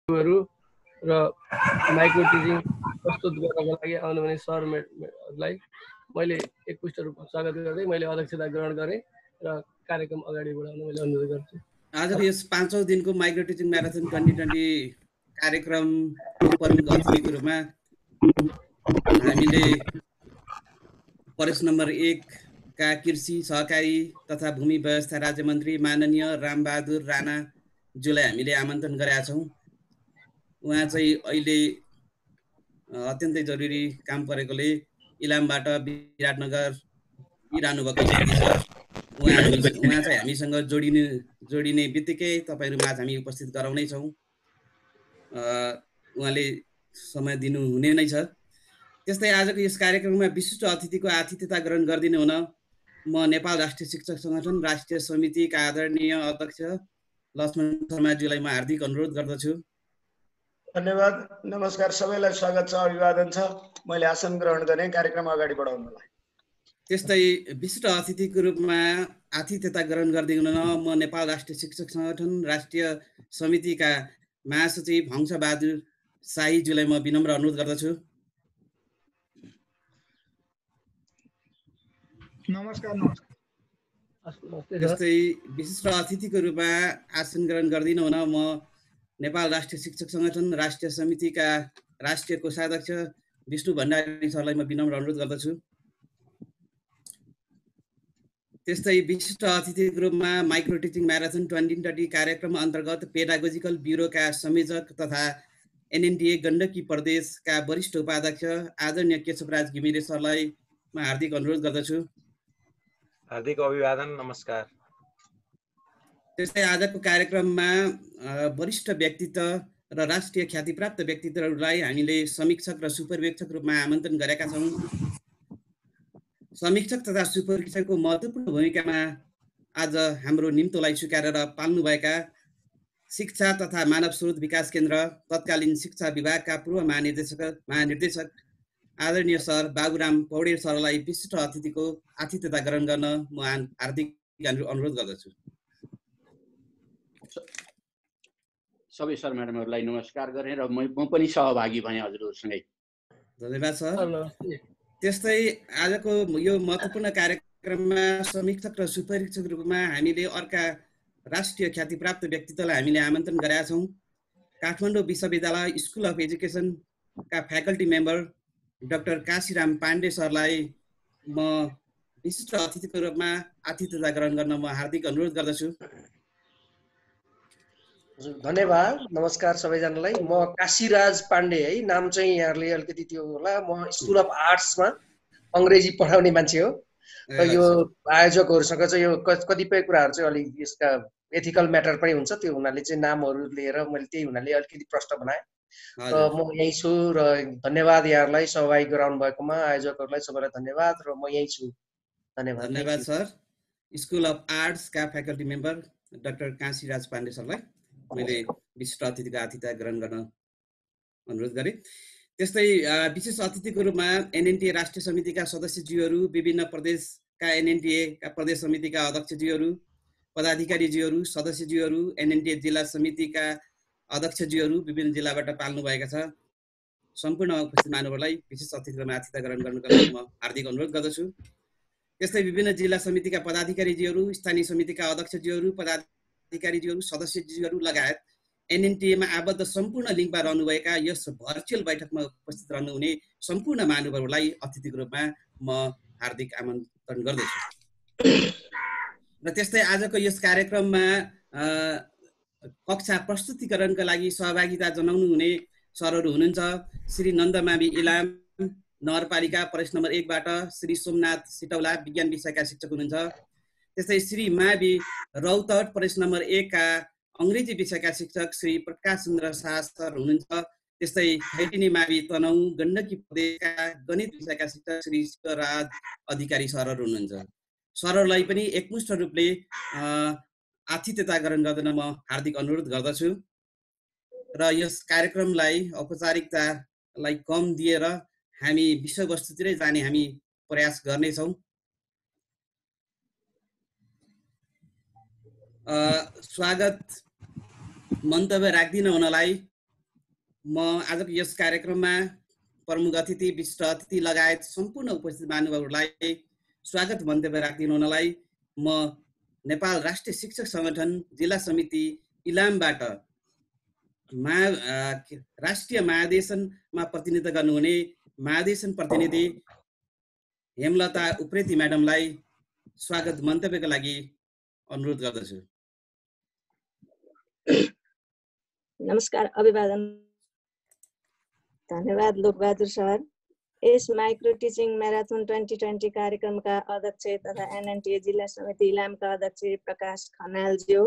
हरू र micro teaching प्रस्तुत गर्नका लागि आउनुहुने सरलाई मैले एकमुष्ट रूपमा स्वागत गर्दै मैले अध्यक्षता ग्रहण गरेँ र कार्यक्रम अगाडि बढाउन मैले अनुरोध गर्छु। आजको यस 5औं दिनको माइक्रो टिचिङ म्याराथन 2020 कार्यक्रमको प्रमुख अतिथिको रूपमा हामीले प्रदेश नम्बर 1 का कृषि सहकारी तथा भूमि व्यवस्था राज्य मन्त्री माननीय रामबहादुर राणाज्यूलाई हामीले आमन्त्रण गरेका छौँ। उहाँ चाहिँ अहिले अत्यन्तै जरुरी काम परेकोले इलामबाट विराटनगर इरहनु भएको स्थिति छ। उहाँ चाहिँ हामीसँग जोडिने बित्तिकै तपाईहरुमाझ हामी उपस्थित गराउनै छौँ। उहाँले समय दिनु हुने नै छ। त्यस्तै आजको यस कार्यक्रममा विशिष्ट अतिथिको आतिथ्यता ग्रहण गरिदिनु हुन म नेपाल राष्ट्रिय शिक्षक संगठन राष्ट्रिय समितिका आदरणीय अध्यक्ष लक्ष्मण शर्माज्यूलाई म हार्दिक अनुरोध गर्दछु। धन्यवाद। नमस्कार, सबैलाई स्वागत छ, अभिवादन छ। मैले आसन ग्रहण गरेँ कार्यक्रम अगाडि बढाउनलाई। त्यस्तै विशिष्ट अतिथिको रूपमा आतिथ्यता ग्रहण गरिदिनु हुन म नेपाल राष्ट्रिय शिक्षक संगठन राष्ट्रिय समितिका महासचिव हंसबहादुर शाहीज्यूलाई म विनम्र अनुरोध गर्दछु। नमस्कार। त्यस्तै विशिष्ट अतिथिको रूपमा आसन ग्रहण गरिदिनु हुन म नेपाल राष्ट्रिय शिक्षक संगठन राष्ट्रिय समितिका राष्ट्रिय कोषाध्यक्ष विष्णु भण्डारी सरलाई म विनम्र अनुरोध गर्दछु। त्यस्तै विशिष्ट अतिथिको रूपमा माइक्रो टिचिङ म्याराथन 2020 कार्यक्रम अन्तर्गत पेडागोजिकल ब्युरोका संयोजक तथा एनएनटीए गण्डकी प्रदेशका वरिष्ठ उपाध्यक्ष आदरणीय केशवराज घिमिरे सरलाई म हार्दिक अनुरोध गर्दछु। हार्दिक अभिवादन, नमस्कार। त्यस्तै आजको कार्यक्रममा वरिष्ठ व्यक्तित्व र राष्ट्रिय ख्यातिप्राप्त व्यक्तित्वहरूलाई हामीले समीक्षक र सुपरीक्षक रूपमा आमन्त्रण गरेका छौँ। समीक्षक तथा सुपरीक्षकको महत्त्वपूर्ण भूमिकामा आज हाम्रो निम्तोलाई स्वीकारेर पाल्नुभएका शिक्षा तथा मानव स्रोत विकास केन्द्र तत्कालीन शिक्षा विभागका पूर्व महानिर्देशक आदरणीय सर बाबुराम पौडेल सरलाई विशिष्ट अतिथिको आतिथ्यता ग्रहण गर्न म हार्दिक अनुरोध गर्दछु। सबै सर म्याडमहरूलाई नमस्कार गरेँ र म पनि सहभागी भएँ हजुरहरूसँगै। धन्यवाद सर। त्यस्तै आजको यो महत्त्वपूर्ण कार्यक्रममा समीक्षक र सुपरीक्षक रूपमा हामीले अर्का राष्ट्रिय ख्यातिप्राप्त व्यक्तित्वलाई हामीले आमन्त्रण गरेका छौँ। काठमाडौँ विश्वविद्यालय स्कुल अफ एजुकेसनका faculty member doctor Kashiram Pandey सरलाई म विशिष्ट अतिथिको रूपमा आतिथ्यता ग्रहण गर्न म हार्दिक अनुरोध गर्दछु। धन्यवाद। नमस्कार सबैजनालाई। म काशीराज पाण्डे है, नाम चाहिँ यहाँहरूले अलिकति त्यो होला। म स्कुल अफ आर्ट्समा अङ्ग्रेजी पढाउने मान्छे हो र यो आयोजकहरूसँग चाहिँ यो कतिपय कुराहरू चाहिँ अलिक यसका एथिकल म्याटर पनि हुन्छ, त्यो हुनाले चाहिँ नामहरू लिएर मैले त्यही हुनाले अलिकति प्रश्न बनाएँ र म यहीँ छु र धन्यवाद यहाँहरूलाई सहभागी गराउनु भएकोमा। आयोजकहरूलाई सबैलाई धन्यवाद र म यहीँ छु। धन्यवाद। धन्यवाद सर। स्कुल अफ आर्ट्सका faculty member doctor Kashiraj Pandey सरलाई मैले विशिष्ट अतिथिको आतिथ्यता ग्रहण गर्न अनुरोध गरेँ। त्यस्तै विशेष अतिथिको रूपमा एनएनटीए राष्ट्रिय समितिका सदस्यज्यूहरू, विभिन्न प्रदेशका एनएनटीएका प्रदेश समितिका अध्यक्षज्यूहरू, पदाधिकारीज्यूहरू, सदस्यज्यूहरू, एनएनटीए जिल्ला समितिका अध्यक्षज्यूहरू विभिन्न जिल्लाबाट पाल्नुभएका छ। सम्पूर्ण उपस्थित महानुभावलाई विशेष अतिथिको रूपमा आतिथ्यता ग्रहण गर्नको लागि म हार्दिक अनुरोध गर्दछु। त्यस्तै विभिन्न जिल्ला समितिका पदाधिकारीज्यूहरू, स्थानीय समितिका अध्यक्षज्यूहरू, पदाधिकारीज्यूहरू, सदस्यज्यूहरू लगायत एनएनटीएमा आबद्ध सम्पूर्ण लिङ्कमा रहनुभएका यस भर्चुअल बैठकमा उपस्थित रहनुहुने सम्पूर्ण महानुभावहरूलाई अतिथिको रूपमा म हार्दिक आमन्त्रण गर्दछु। र त्यस्तै आजको यस कार्यक्रममा कक्षा प्रस्तुतिकरणका लागि सहभागिता जनाउनु हुने सरहरू हुनुहुन्छ श्री नन्दमावि इलाम नगरपालिका प्रदेश नम्बर 1 बाट श्री सोमनाथ सिटौला विज्ञान विषयका शिक्षक हुनुहुन्छ। त्यस्तै श्री मावि रौतहट प्रदेश नम्बर 1 का अङ्ग्रेजी विषयका शिक्षक श्री प्रकाश चन्द्र शाह सर हुनुहुन्छ। त्यस्तै खैटिनी मावि तनहुँ गण्डकी प्रदेशका गणित विषयका शिक्षक श्री शिवराज अधिकारी सरहरू हुनुहुन्छ। सरहरूलाई पनि एकमुष्ट रूपले आतिथ्यता ग्रहण गर्न म हार्दिक अनुरोध गर्दछु र यस कार्यक्रमलाई औपचारिकतालाई कम दिएर हामी विषयवस्तुतिरै जाने हामी प्रयास गर्नेछौँ। स्वागत मन्तव्य राख्दिन हुनलाई म आजको यस कार्यक्रममा प्रमुख अतिथि, विशिष्ट अतिथि लगायत सम्पूर्ण उपस्थित महानुभावहरूलाई स्वागत मन्तव्य राखिदिनु हुनलाई म नेपाल राष्ट्रिय शिक्षक संगठन जिल्ला समिति इलामबाट राष्ट्रिय महाधिवेशनमा प्रतिनिधित्व गर्नुहुने महाधिवेशन प्रतिनिधि हेमलता उप्रेती म्याडमलाई स्वागत मन्तव्यको लागि अनुरोध गर्दछु। नमस्कार, अभिवादन। धन्यवाद लोकबहादुर सर। यस माइक्रो टिचिङ म्याराथन 2020 कार्यक्रमका अध्यक्ष तथा एनएनटीए जिल्ला समिति इलामका अध्यक्ष प्रकाश खनालज्यू,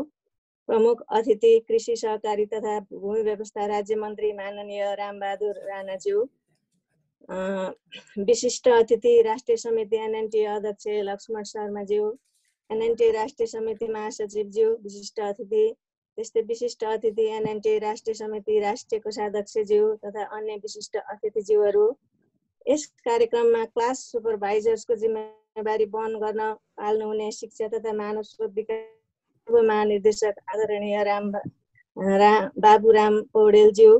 प्रमुख अतिथि कृषि सहकारी तथा भूमि व्यवस्था राज्य मन्त्री माननीय रामबहादुर राणाज्यू, विशिष्ट अतिथि राष्ट्रिय समिति एनएनटीए अध्यक्ष लक्ष्मण शर्माज्यू, एनएनटीए राष्ट्रिय समिति महासचिवज्यू, विशिष्ट अतिथि, त्यस्तै विशिष्ट अतिथि एनएनटीए राष्ट्रिय समिति राष्ट्रिय कोषाध्यक्षज्यू तथा अन्य विशिष्ट अतिथिज्यूहरू, यस कार्यक्रममा क्लास सुपरभाइजर्सको जिम्मेवारी वहन गर्न पाल्नुहुने शिक्षा तथा मानव स्रोत विकास महानिर्देशक आदरणीय बाबुराम पौडेलज्यू,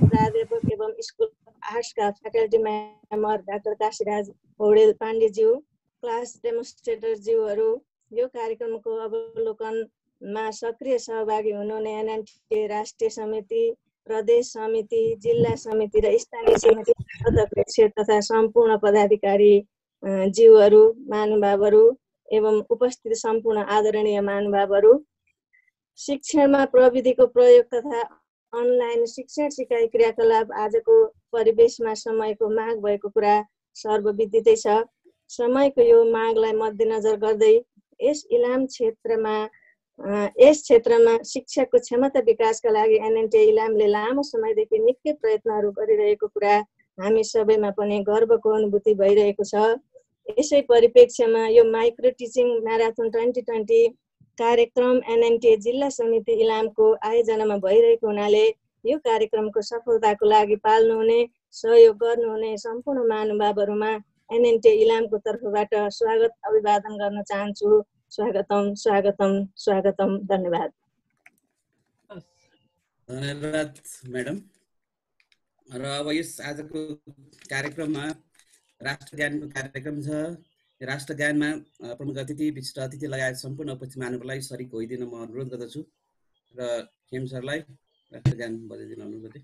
प्राध्यापक एवं स्कुल आर्ट्सका faculty member doctor Kashiraj Paudel पाण्डेज्यू, क्लास डेमोन्स्ट्रेटरज्यूहरू, यो कार्यक्रमको अवलोकनमा सक्रिय सहभागी हुनुहुने एनएनटीए राष्ट्रिय समिति, प्रदेश समिति, जिल्ला समिति र स्थानीय समिति अध्यक्ष तथा सम्पूर्ण पदाधिकारी ज्यूहरू, महानुभावहरू एवं उपस्थित सम्पूर्ण आदरणीय महानुभावहरू, शिक्षणमा प्रविधिको प्रयोग तथा अनलाइन शिक्षण सिकाइ क्रियाकलाप आजको परिवेशमा समयको माग भएको कुरा सर्वविदितै छ। समयको यो मागलाई मध्यनजर गर्दै यस क्षेत्रमा शिक्षाको क्षमता विकासका लागि एनएनटीए इलामले लामो समयदेखि निकै प्रयत्नहरू गरिरहेको कुरा हामी सबैमा पनि गर्वको अनुभूति भइरहेको छ। यसै परिप्रेक्ष्यमा यो माइक्रो टिचिङ म्याराथन 2020 कार्यक्रम एनएनटीए जिल्ला समिति इलामको आयोजनामा भइरहेको हुनाले यो कार्यक्रमको सफलताको लागि पाल्नुहुने सहयोग गर्नुहुने सम्पूर्ण महानुभावहरूमा एनएनटीए इलामको तर्फबाट स्वागत अभिवादन गर्न चाहन्छु। स्वागतम स्वागतम स्वागतम। धन्यवाद। धन्यवाद म्याडम। र अब यस आजको कार्यक्रममा राष्ट्रज्ञानको कार्यक्रम छ। राष्ट्रज्ञानमा प्रमुख अतिथि, विशिष्ट अतिथि लगायत सम्पूर्ण उपस्थित महानुभावलाई सरिक होइदिन म अनुरोध गर्दछु र खेम सरलाई राष्ट्रज्ञान बजाइदिन अनुरोध गर्दै।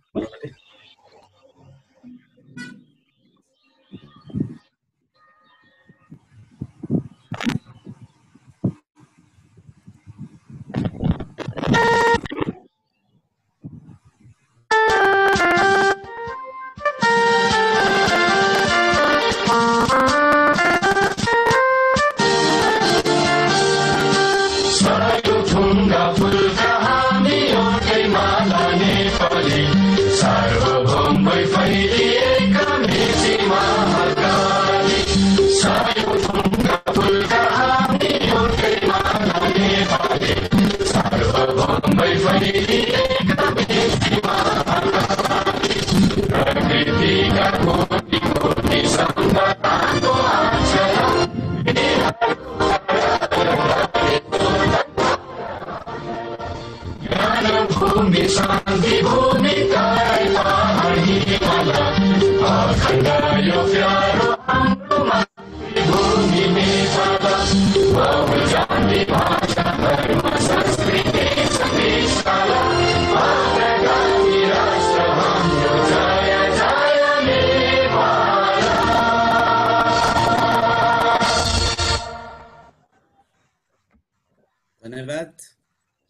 धन्यवाद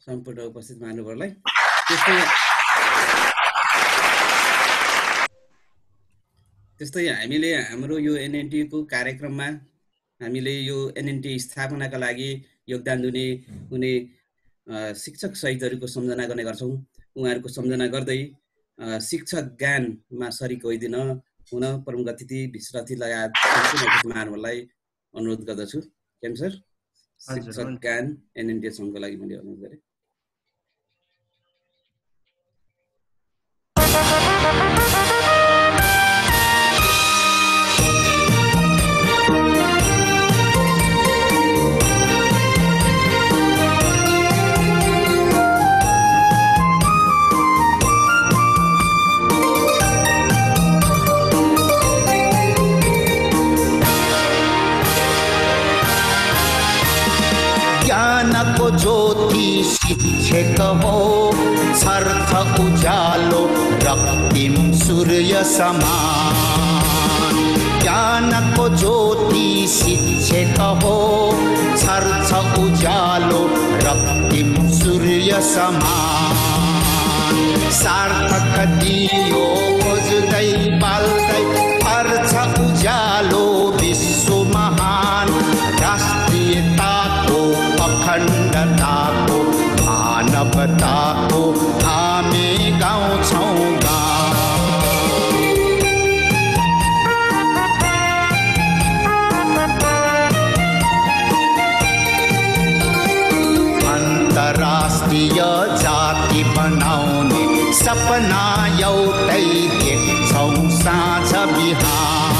सम्पूर्ण उपस्थित महानुभावहरूलाई। त्यस्तै हामीले हाम्रो यो एनएनटी को कार्यक्रममा हामीले यो एनएनटी स्थापनाका लागि योगदान हुने शिक्षक शहीदहरूको सम्झना गर्ने गर्छौँ। उहाँहरूको सम्झना गर्दै शिक्षक ज्ञानमा सरिक होइदिन हुन प्रमुख अतिथि, विशिष्ट अतिथि लगायत सम्पूर्ण महानुभावहरूलाई अनुरोध गर्दछु। केम सर, शिक्षक ज्ञान एनएनटी सङ्घको लागि मैले अनुरोध गरेँ। ज्ञानको ज्योति शिक्षक हो छर्छ उज्यालो रक्तिम सूर्य समान ज्ञानको ज्योति शिक्षक हो छर्छ उज्यालो रक्तिम सूर्य समान सार्थक दियो खोज्दै पाल्दै पर्छ उज्यालो विश्व महान राष्ट्रियताको अखण्डताको मानवताको हामी गाउँछौँ अन्तर्राष्ट्रिय जाति बनाउने सपना एउटै देख्छौँ साँझ बिहान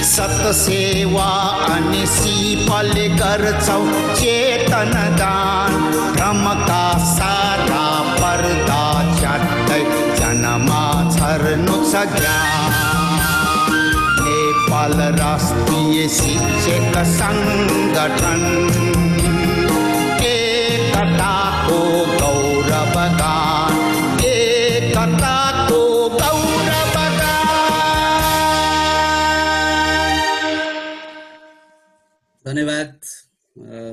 सत सेवा अनि सिपले गर्छौँ चेतन दान भ्रमका सारा पर्दा च्यात्दै जनमा छर्नु छ ज्ञान नेपाल राष्ट्रिय शिक्षक सङ्गठन एकताको गौरव गान एकताको गौरव धन्यवाद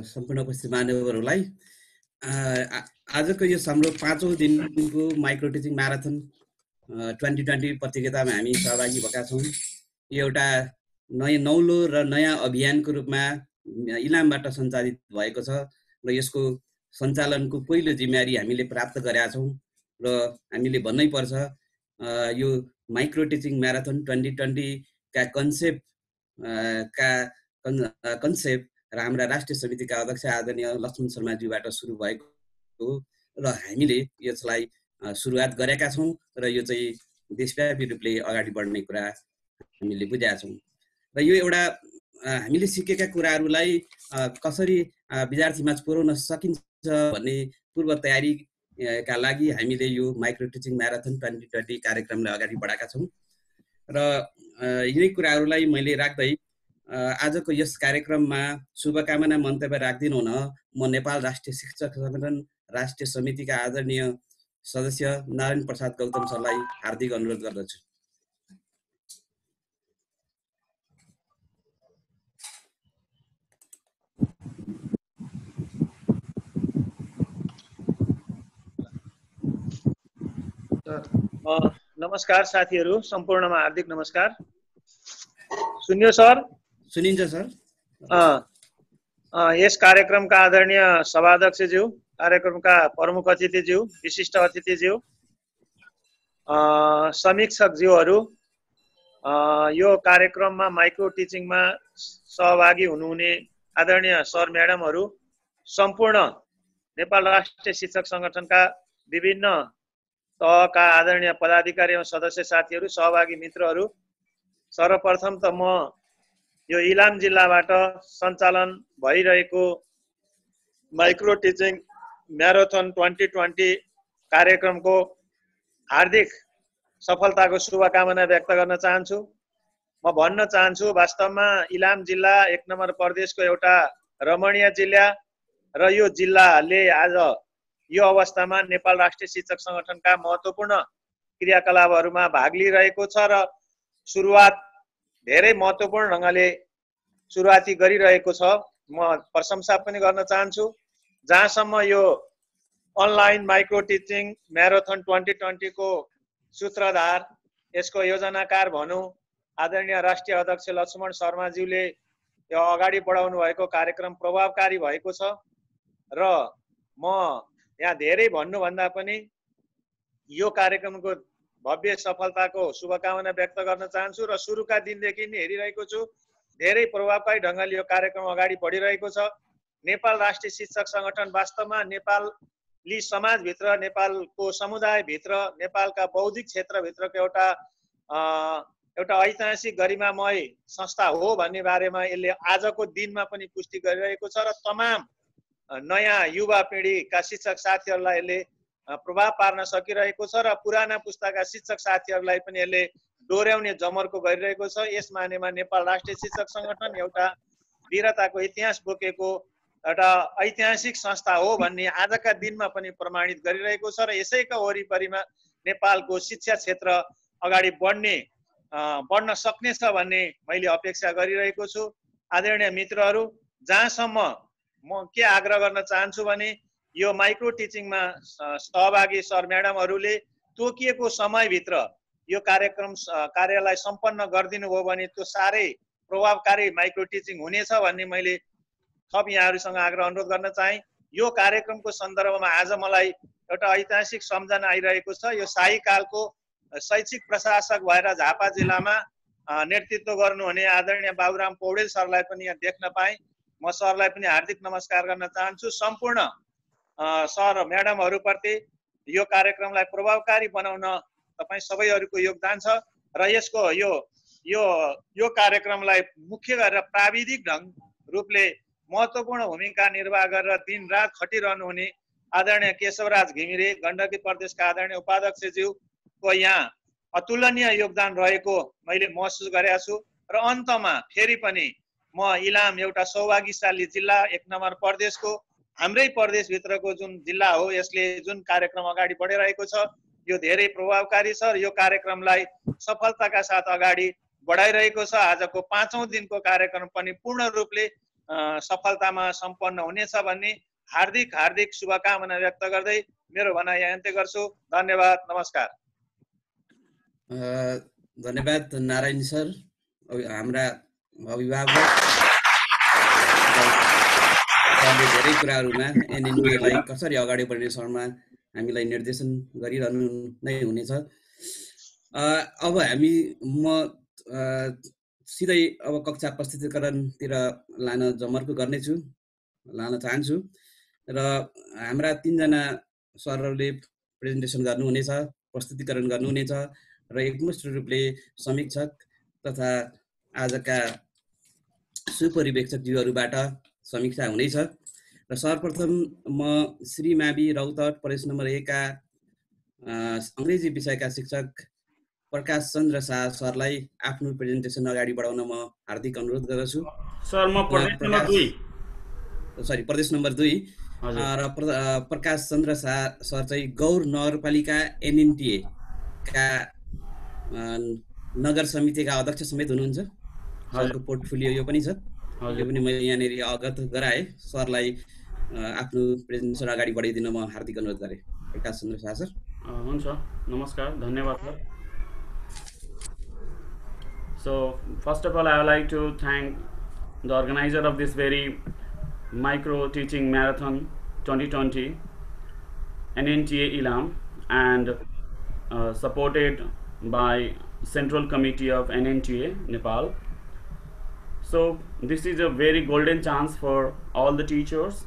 सम्पूर्ण उपस्थित महानुभावहरूलाई आजको यो हाम्रो 5औं दिनको माइक्रो टिचिङ म्याराथन 2020 प्रतियोगितामा हामी सहभागी भएका छौँ। यो एउटा नौलो र नयाँ अभियानको रूपमा इलामबाट सञ्चालित भएको छ र यसको सञ्चालनको पहिलो जिम्मेवारी हामीले प्राप्त गरेका छौँ र हामीले भन्नै पर्छ यो माइक्रो टिचिङ म्याराथन 2020 का कन्सेप्ट र हाम्रा राष्ट्रिय समितिका अध्यक्ष आदरणीय लक्ष्मण शर्माज्यूबाट सुरु भएको हो र हामीले यसलाई सुरुवात गरेका छौँ र यो चाहिँ देशव्यापी रूपले अगाडि बढ्ने कुरा हामीले बुझेका छौँ र यो एउटा हामीले सिकेका कुराहरूलाई कसरी विद्यार्थीमाझ पुर्याउन सकिन्छ भन्ने पूर्व तयारीका लागि हामीले यो माइक्रो टिचिङ म्याराथन 2020 कार्यक्रमलाई अगाडि बढाएका छौँ र यही कुराहरूलाई मैले राख्दै आजको यस कार्यक्रममा शुभकामना मन्तव्य राख्दिनु हुन म नेपाल राष्ट्रिय शिक्षक सङ्गठन राष्ट्रिय समितिका आदरणीय सदस्य नारायण प्रसाद गौतम सरलाई हार्दिक अनुरोध गर्दछु। नमस्कार साथीहरू, सम्पूर्णमा हार्दिक नमस्कार। सुन्यो सर? सुनिन्छ सर। यस कार्यक्रमका आदरणीय सभाध्यक्षज्यू, कार्यक्रमका प्रमुख अतिथिज्यू, विशिष्ट अतिथिज्यू, समीक्षकज्यूहरू, यो कार्यक्रममा माइक्रो टिचिङमा सहभागी हुनुहुने आदरणीय सर म्याडमहरू, सम्पूर्ण नेपाल राष्ट्रिय शिक्षक सङ्गठनका विभिन्न तहका आदरणीय पदाधिकारी एवं सदस्य साथीहरू, सहभागी मित्रहरू, सर्वप्रथम त म यो इलाम जिल्लाबाट सञ्चालन भइरहेको माइक्रो टिचिङ म्याराथन 2020 कार्यक्रमको हार्दिक सफलताको शुभकामना व्यक्त गर्न चाहन्छु। म भन्न चाहन्छु वास्तवमा इलाम जिल्ला 1 नम्बर प्रदेशको एउटा रमणीय जिल्ला र यो जिल्लाले आज यो अवस्थामा नेपाल राष्ट्रिय शिक्षक सङ्गठनका महत्त्वपूर्ण क्रियाकलापहरूमा भाग लिइरहेको छ र सुरुवात धेरै महत्त्वपूर्ण ढङ्गले सुरुवाती गरिरहेको छ। म प्रशंसा पनि गर्न चाहन्छु। जहाँसम्म यो अनलाइन माइक्रो टिचिङ म्याराथन 2020 को सूत्रधार, यसको योजनाकार भनौँ, आदरणीय राष्ट्रिय अध्यक्ष लक्ष्मण शर्माज्यूले यो अगाडि बढाउनु भएको कार्यक्रम प्रभावकारी भएको छ र म यहाँ धेरै भन्नुभन्दा पनि यो कार्यक्रमको भव्य सफलताको शुभकामना व्यक्त गर्न चाहन्छु र सुरुका दिनदेखि नै हेरिरहेको छु धेरै प्रभावकारी ढङ्गले यो कार्यक्रम अगाडि बढिरहेको छ। नेपाल राष्ट्रिय शिक्षक सङ्गठन वास्तवमा नेपाली समाजभित्र, नेपालको समुदायभित्र, नेपालका बौद्धिक क्षेत्रभित्रको एउटा ऐतिहासिक गरिमामय संस्था हो भन्ने बारेमा यसले आजको दिनमा पनि पुष्टि गरिरहेको छ र तमाम नयाँ युवा पिँढीका शिक्षक साथीहरूलाई यसले प्रभाव पार्न सकिरहेको छ र पुराना पुस्ताका शिक्षक साथीहरूलाई पनि यसले डोर्याउने जमर्को गरिरहेको छ। यस मानेमा नेपाल राष्ट्रिय शिक्षक सङ्गठन एउटा वीरताको इतिहास बोकेको एउटा ऐतिहासिक संस्था हो भन्ने आजका दिनमा पनि प्रमाणित गरिरहेको छ र यसैका वरिपरिमा नेपालको शिक्षा क्षेत्र अगाडि बढ्न सक्नेछ भन्ने मैले अपेक्षा गरिरहेको छु। आदरणीय मित्रहरू, जहाँसम्म म के आग्रह गर्न चाहन्छु भने यो माइक्रो टिचिङमा सहभागी सर म्याडमहरूले तोकिएको समयभित्र यो कार्यलाई सम्पन्न गरिदिनु भयो भने त्यो साह्रै प्रभावकारी माइक्रो टिचिङ हुनेछ भन्ने मैले थप यहाँहरूसँग आग्रह अनुरोध गर्न चाहे। यो कार्यक्रमको सन्दर्भमा आज मलाई एउटा ऐतिहासिक सम्झना आइरहेको छ। यो शाही कालको शैक्षिक प्रशासक भएर झापा जिल्लामा नेतृत्व गर्नुहुने आदरणीय बाबुराम पौडेल सरलाई पनि यहाँ देख्न पाएँ। म सरलाई पनि हार्दिक नमस्कार गर्न चाहन्छु। सम्पूर्ण सर म्याडमहरूप्रति यो कार्यक्रमलाई प्रभावकारी बनाउन तपाईँ सबैहरूको योगदान छ र यसको यो कार्यक्रमलाई मुख्य गरेर प्राविधिक रूपले महत्त्वपूर्ण भूमिका निर्वाह गरेर दिनरात खटिरहनु हुने आदरणीय केशवराज घिमिरे गण्डकी प्रदेशका आदरणीय उपाध्यक्षज्यूको यहाँ अतुलनीय योगदान रहेको मैले महसुस गरेको छु। र अन्तमा फेरि पनि म इलाम एउटा सौभाग्यशाली जिल्ला 1 नम्बर प्रदेशको हाम्रै प्रदेशभित्रको जुन जिल्ला हो यसले जुन कार्यक्रम अगाडि बढिरहेको छ यो धेरै प्रभावकारी छ र यो कार्यक्रमलाई सफलताका साथ अगाडि बढाइरहेको छ। आजको 5औं दिनको कार्यक्रम पनि पूर्ण रूपले सफलतामा सम्पन्न हुनेछ भन्ने हार्दिक शुभकामना व्यक्त गर्दै मेरो भनाइ यहाँ अन्त्य गर्छु। धन्यवाद, नमस्कार। धन्यवाद नारायण सर, हाम्रा अभिभावक धेरै कुराहरूमा एनएनटीलाई कसरी अगाडि बढ्ने सरमा हामीलाई निर्देशन गरिरहनु नै हुनेछ। अब म सिधै अब कक्षा प्रस्तुतिकरणतिर लान चाहन्छु र हाम्रा 3 जना सरहरूले प्रेजेन्टेसन गर्नुहुनेछ, प्रस्तुतिकरण गर्नुहुनेछ र एकमुष्ट रूपले समीक्षक तथा आजका सुपरिवेक्षकज्यूहरूबाट समीक्षा हुनेछ। र सर्वप्रथम म श्री मावि रौतहट प्रदेश नम्बर 1 का अङ्ग्रेजी विषयका शिक्षक प्रकाश चन्द्र शाह सरलाई आफ्नो प्रेजेन्टेसन अगाडि बढाउन म हार्दिक अनुरोध गर्दछु। सर म प्रदेश नम्बर 2 र प्रकाश चन्द्र शाह सर चाहिँ गौर नगरपालिका एनएनटीए का नगर समितिका अध्यक्ष समेत हुनुहुन्छ। सरको पोर्टफोलियो यो पनि छ, यो पनि मैले यहाँनिर अवगत गराएँ। सरलाई आफ्नो प्रेजेन्टेसन अगाडि बढाइदिन म हार्दिक अनुरोध गरेँ। प्रकाश चन्द्र शाह सर। हुन्छ, नमस्कार, धन्यवाद sir. So first of all, I would like to thank the organizer of this very micro teaching marathon 2020, NNTA Ilam, and supported by Central Committee of NNTA Nepal. So this is a very golden chance for all the teachers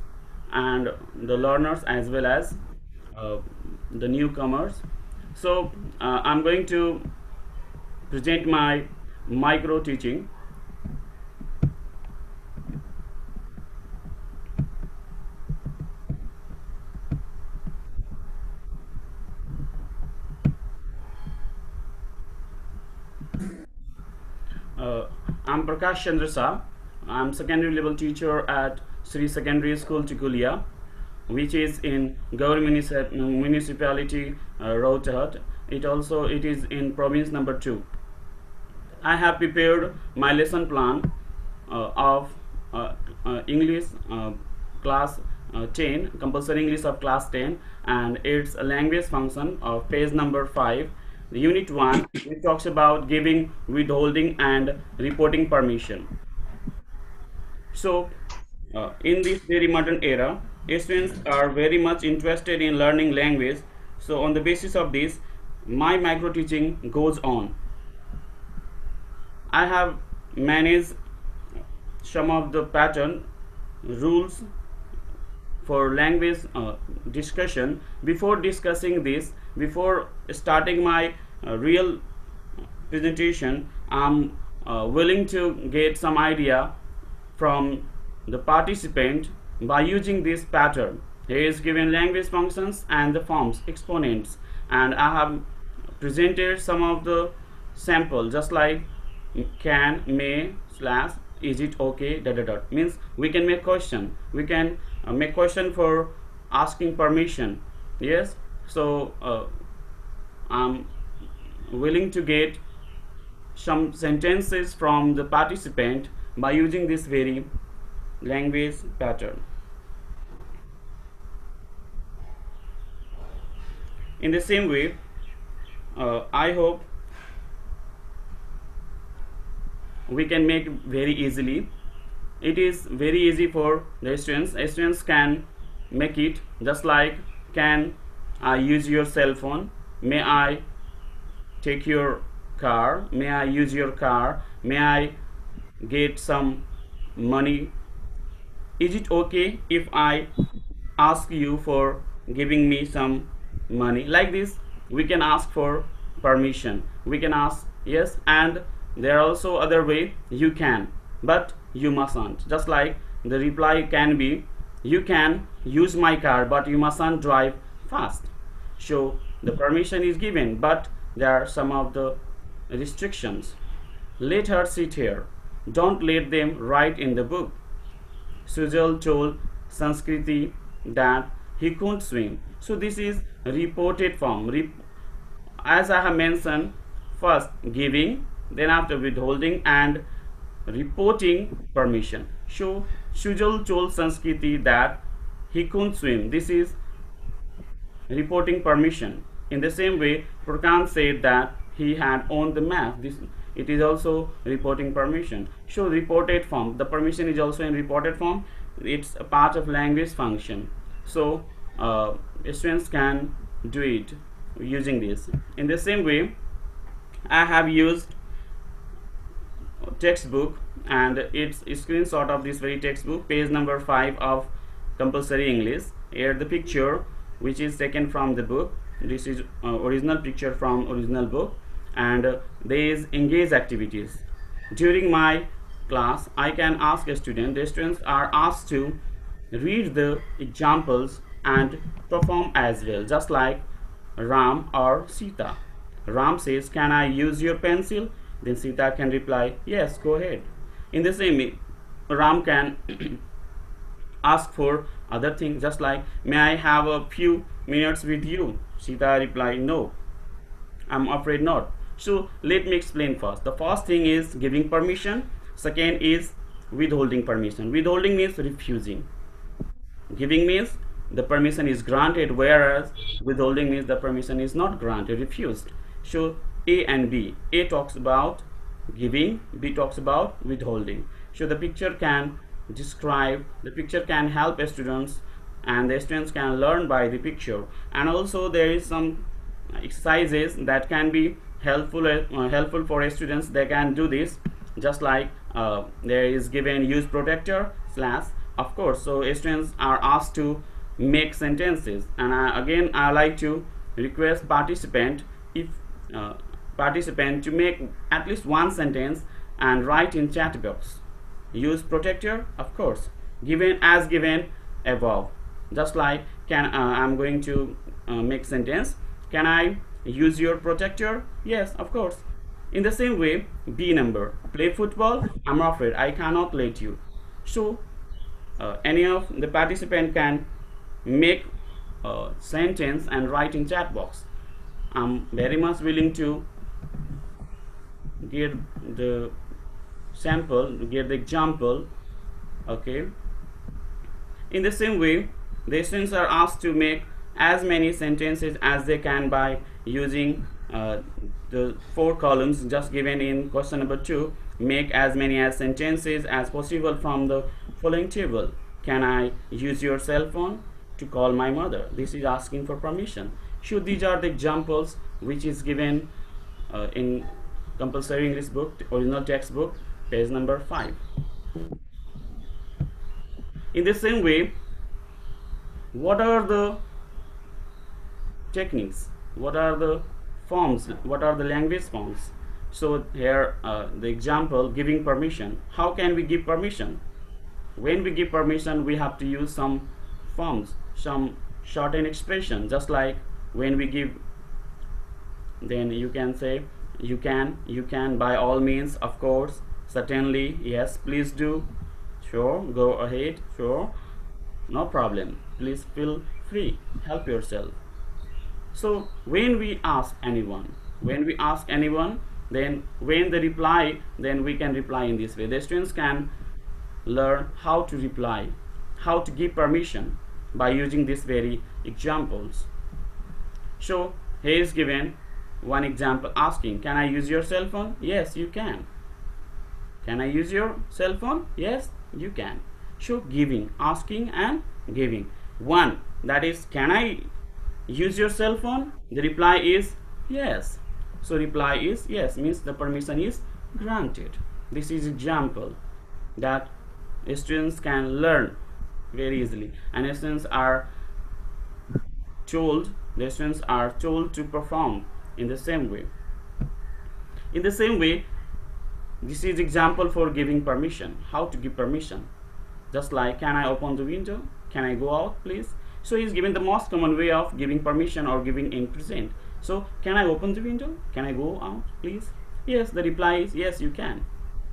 and the learners as well as the newcomers. So I'm going to present my micro teaching. I'm Prakash Chandra Shah. I'm secondary level teacher at Sri Secondary School Tikulia, which is in Gaur Municipality, Rautarhat. It is in province number 2. I have prepared my lesson plan of English class 10, compulsory English of class 10, and its language function of page number 5. The unit 1, which talks about giving, withholding, and reporting permission. So, in this very modern era, students are very much interested in learning language. So, on the basis of this, my micro teaching goes on. I have managed some of the pattern rules for language discussion. Before discussing this, before starting my real presentation, I'm willing to get some idea from the participant by using this pattern. Here is given language functions and the forms, exponents, and I have presented some of the sample just like can, may, slash, is it okay, dot dot dot. Means we can make question, we can make question for asking permission. Yes, so I'm willing to get some sentences from the participant by using this very language pattern. In the same way, I hope we can make very easily. It is very easy for the students. Students can make it just like, can I use your cell phone? May I take your car? May I use your car? May I get some money? Is it okay if I ask you for giving me some money? Like this, we can ask for permission. We can ask yes, and there are also other way, you can, but you mustn't. Just like the reply can be, you can use my car, but you mustn't drive fast. So the permission is given, but there are some of the restrictions. Let her sit here. Don't let them write in the book. Sujal told Sanskriti that he couldn't swim. So this is reported form. As I have mentioned, first giving, then after withholding and reporting permission. So Sujal told Sanskriti that he couldn't swim. This is reporting permission. In the same way, Purkan said that he had owned the map. It is also reporting permission. So reported form, the permission is also in reported form. It's a part of language function. So students can do it using this. In the same way, I have used textbook, and it's a screenshot of this very textbook, page number 5 of compulsory English. Here the picture which is taken from the book. This is original picture from original book, and there is engage activities. During my class, I can ask a student. The students are asked to read the examples and perform as well, just like Ram or Sita. Ram says, can I use your pencil? Then Sita can reply, yes, go ahead. In the same way, Ram can ask for other things, just like, may I have a few minutes with you? Sita replied, no, I'm afraid not. So let me explain first. The first thing is giving permission. Second is withholding permission. Withholding means refusing. Giving means the permission is granted, whereas withholding means the permission is not granted, refused. So A and B. A talks about giving, B talks about withholding. So the picture can describe, the picture can help students, and the students can learn by the picture. And also there is some exercises that can be helpful for students. They can do this, just like there is given use protector slash, of course. So students are asked to make sentences, and again I like to request participant, if participant to make at least one sentence and write in chat box. Use protector, of course, given as given above. Just like, can I'm going to make sentence, can I use your protector? Yes, of course. In the same way, B number, play football? I'm afraid I cannot let you. So any of the participant can make a sentence and write in chat box. I'm very much willing to get the sample, get the example. Okay. In the same way, the students are asked to make as many sentences as they can by using the 4 columns just given in question number 2. Make as many as sentences as possible from the following table. Can I use your cell phone to call my mother? This is asking for permission. So these are the examples which is given in compulsory English book, original textbook, page number 5. In the same way, what are the techniques? What are the forms? What are the language forms? So here the example, giving permission. How can we give permission? When we give permission, we have to use some forms, some shortened expression. Just like when we give, then you can say, you can, by all means, of course, Certainly, yes, please do. Sure, go ahead. Sure, no problem. Please feel free. Help yourself. So when we ask anyone, then when they reply, then we can reply in this way. The students can learn how to reply, how to give permission by using these very examples. So here is given one example asking, can I use your cell phone? Yes, you can. Can I use your cell phone? Yes, you can. So giving, asking and giving. One, that is, can I use your cell phone? The reply is yes. So reply is yes, means the permission is granted. This is example that students can learn very easily, and students are told to perform in the same way. In the same way, this is example for giving permission. How to give permission? Just like, can I open the window? Can I go out, please? So he is given the most common way of giving permission or giving in present. So can I open the window? Can I go out, please? Yes, the reply is yes, you can.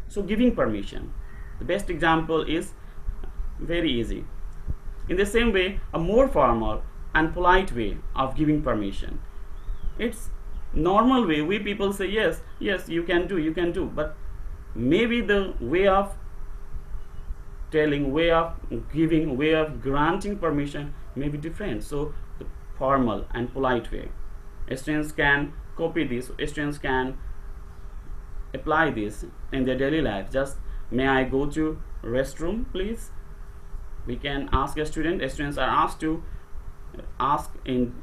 So giving permission. The best example is very easy. In the same way, a more formal and polite way of giving permission. It's normal way. We people say yes, yes, you can do, but maybe the way of telling, way of giving, way of granting permission may be different. So the formal and polite way, students can copy this, students can apply this in their daily life. Just, may I go to restroom, please? We can ask a student. Students are asked to ask in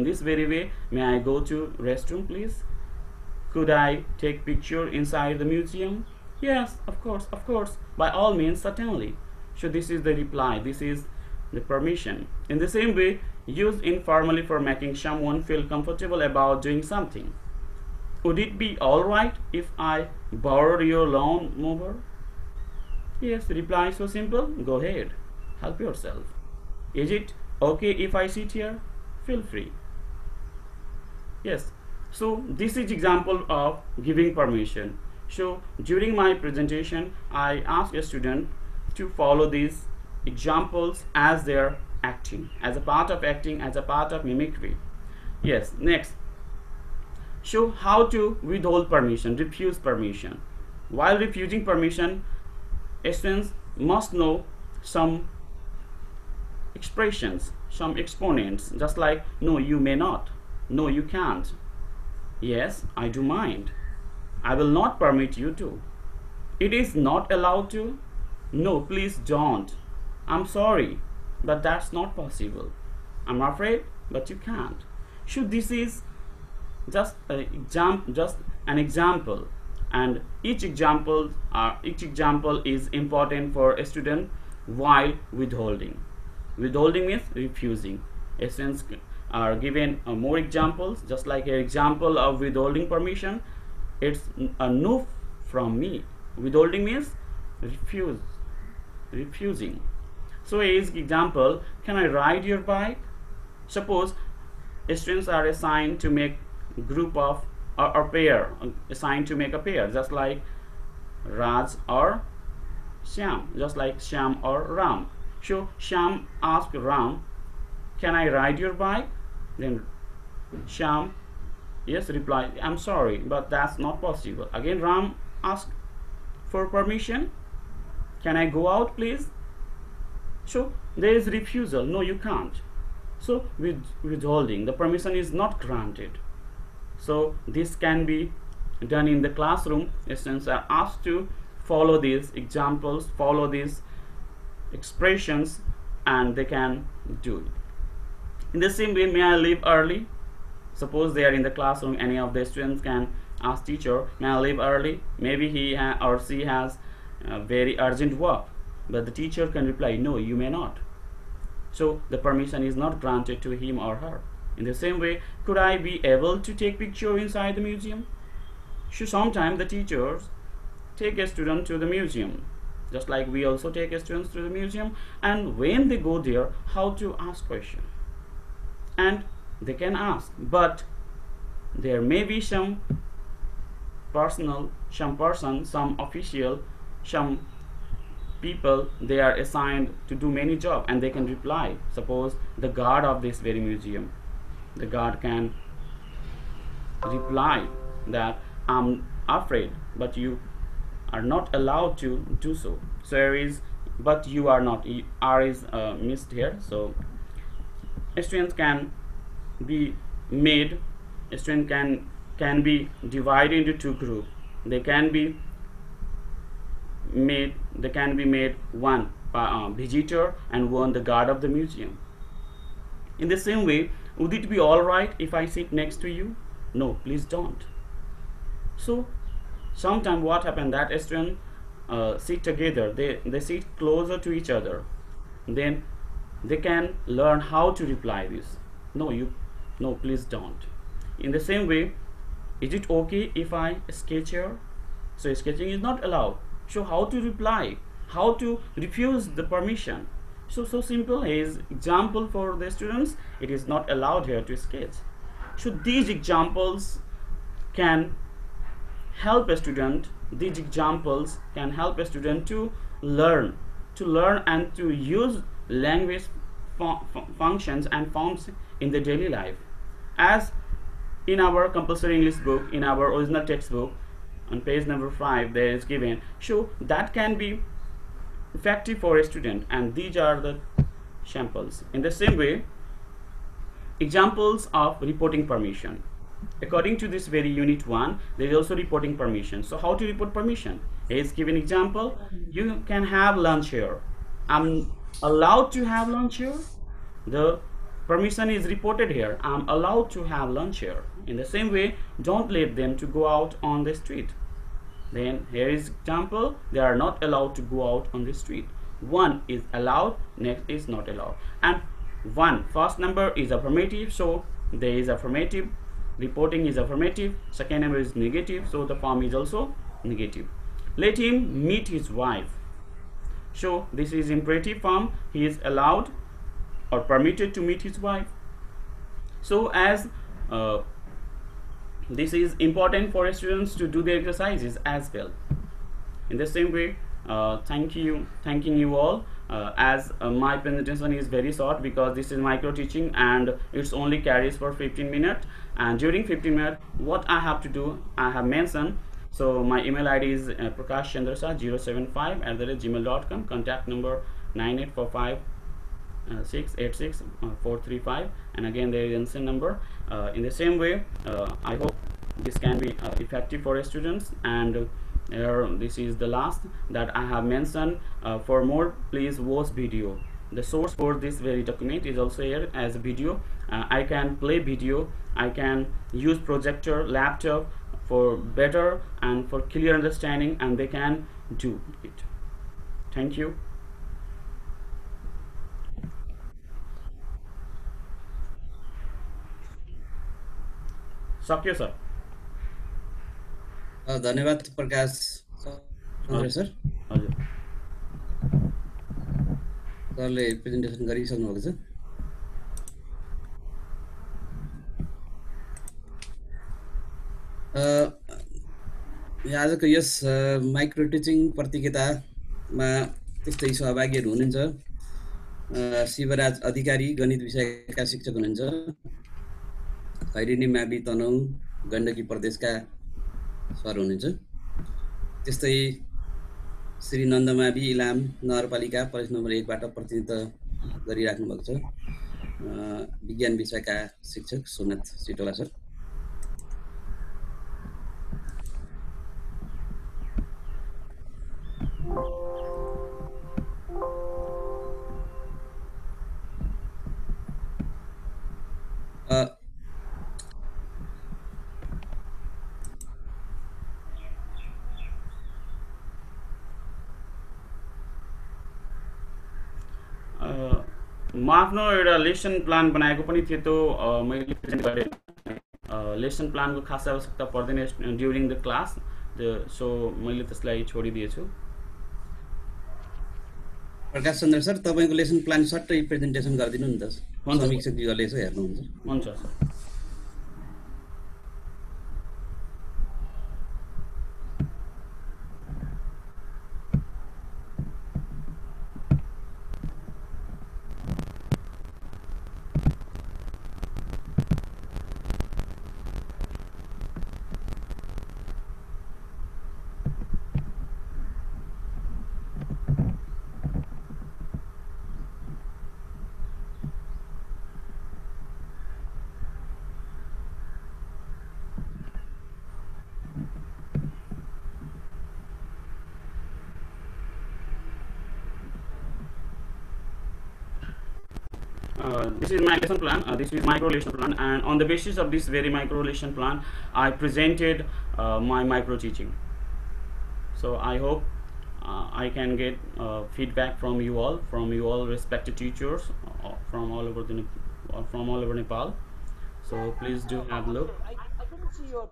this very way, may I go to restroom, please? Could I take picture inside the museum? Yes, of course, by all means, certainly. So this is the reply, this is the permission. In the same way, used informally for making someone feel comfortable about doing something. Would it be alright if I borrowed your lawn mower? Yes, reply so simple, go ahead, help yourself. Is it okay if I sit here? Feel free. Yes, so this is example of giving permission. So during my presentation, I asked a student to follow these examples as their acting, as a part of acting, as a part of mimicry. Yes, next. So how to withhold permission, refuse permission. While refusing permission, students must know some expressions, some exponents, just like no, you may not, no, you can't, yes, I do mind, I will not permit you to, it is not allowed to, no, please don't, I'm sorry, but that's not possible, I'm afraid, but you can't. So this is just an example, and each example is important for a student while withholding. Withholding means refusing. Students are given more examples, just like an example of withholding permission. It's a no from me. Withholding means refusing. So his example, can I ride your bike? Suppose students are assigned to make group of or pair, assigned to make a pair, just like Raj or Shyam, just like Shyam or Ram. So Shyam asked Ram, can I ride your bike? Then Shyam, yes, replied, I'm sorry, but that's not possible. Again Ram asked for permission, can I go out, please? So there is refusal, no, you can't. So withholding, the permission is not granted. So this can be done in the classroom. Students are asked to follow these examples, follow these expressions, and they can do it. In the same way, may I leave early? Suppose they are in the classroom, any of the students can ask teacher, may I leave early? Maybe he or she has very urgent work, but the teacher can reply, no, you may not. So the permission is not granted to him or her. In the same way, could I be able to take picture inside the museum? So sometimes the teachers take a student to the museum, just like we also take students to the museum, and when they go there, how to ask question. And they can ask, but there may be some personal, some person, some official, some people, they are assigned to do many jobs and they can reply. Suppose the guard of this very museum, the guard can reply that I'm afraid, but you are not allowed to do so. So here is but you are not, R is missed here. So students can be made, student can be divided into two groups. They can be made one visitor and one the guard of the museum. In the same way, would it be all right if I sit next to you? No, please don't. So sometimes what happened, that students sit together, they sit closer to each other, then they can learn how to reply this. No, please don't. In the same way, is it okay if I sketch here? So sketching is not allowed. So how to reply, how to refuse the permission? So simple is example for the students. It is not allowed here to sketch. So these examples can help a student. These examples can help a student to learn and to use language functions and forms in the daily life. As in our compulsory English book, in our original textbook, on page number 5, there is given. So that can be effective for a student, and these are the samples. In the same way, examples of reporting permission. According to this very unit 1, there is also reporting permission. So how to report permission? Here is given example. You can have lunch here. I'm allowed to have lunch here. The permission is reported here. I'm allowed to have lunch here. In the same way, don't let them to go out on the street. Then here is example. They are not allowed to go out on the street. One is allowed, next is not allowed. And first number is affirmative, so there is affirmative. Reporting is affirmative. Second number is negative, so the form is also negative. Let him meet his wife. So this is imperative form. He is allowed or permitted to meet his wife. So as this is important for students to do the exercises as well. In the same way, thanking you all. As my presentation is very short because this is micro teaching and it's only carries for 15 minutes, and during 15 minutes what I have to do, I have mentioned. So my email ID is prakashchandrasa075@gmail.com. Contact number 9845 686 435, and again there is answer number. In the same way, I hope this can be effective for students. And this is the last that I have mentioned. For more, please watch video. The source for this very document is also here as a video. I can play video, I can use projector, laptop for better and for clear understanding, and they can do it. Thank you. सक्यो sir. धन्यवाद प्रकाश sir. हजुर, सरले presentation गरिसक्नु भएको छ. आजको यस micro teaching प्रतियोगितामा त्यस्तै सहभागीहरू हुनुहुन्छ. शिवराज अधिकारी गणित विषयका शिक्षक हुनुहुन्छ. खैरेनी मावि तनहुँ गण्डकी प्रदेशका सर हुनुहुन्छ. त्यस्तै श्री नन्दमावि इलाम नगरपालिका प्रदेश नम्बर 1 बाट प्रतिनिधित्व गरिराख्नु भएको छ. विज्ञान विषयका शिक्षक सोमनाथ सिटोला सर. म आफ्नो एउटा लेसन प्लान बनाएको पनि थियो, त्यो मैले प्रेजेन्ट गरेँ. लेसन प्लानको खास आवश्यकता पर्दैन ड्युरिङ द क्लास, सो मैले त्यसलाई छोडिदिएछु. प्रकाश चन्द्र सर, तपाईँको लेसन प्लान सट्टै प्रेजेन्टेसन गरिदिनु नि त. समीक्षकज्यूले यसो हेर्नुहुन्छ. हुन्छ sir. this is my lesson plan. This is micro lesson plan, and on the basis of this very micro lesson plan, I presented my micro teaching. So I hope I can get feedback from you all respected teachers from all over Nepal. So please do have a look. I couldn't see your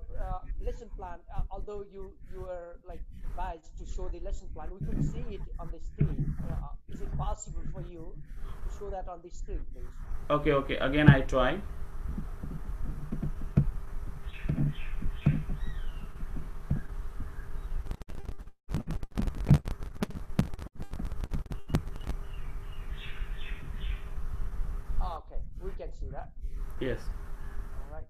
lesson plan, although you were like advised to show the lesson plan. We couldn't see it on the screen. Is it possible for you to show that on the screen, please? Okay. Again, I try. Okay, we can see that. Yes. All right.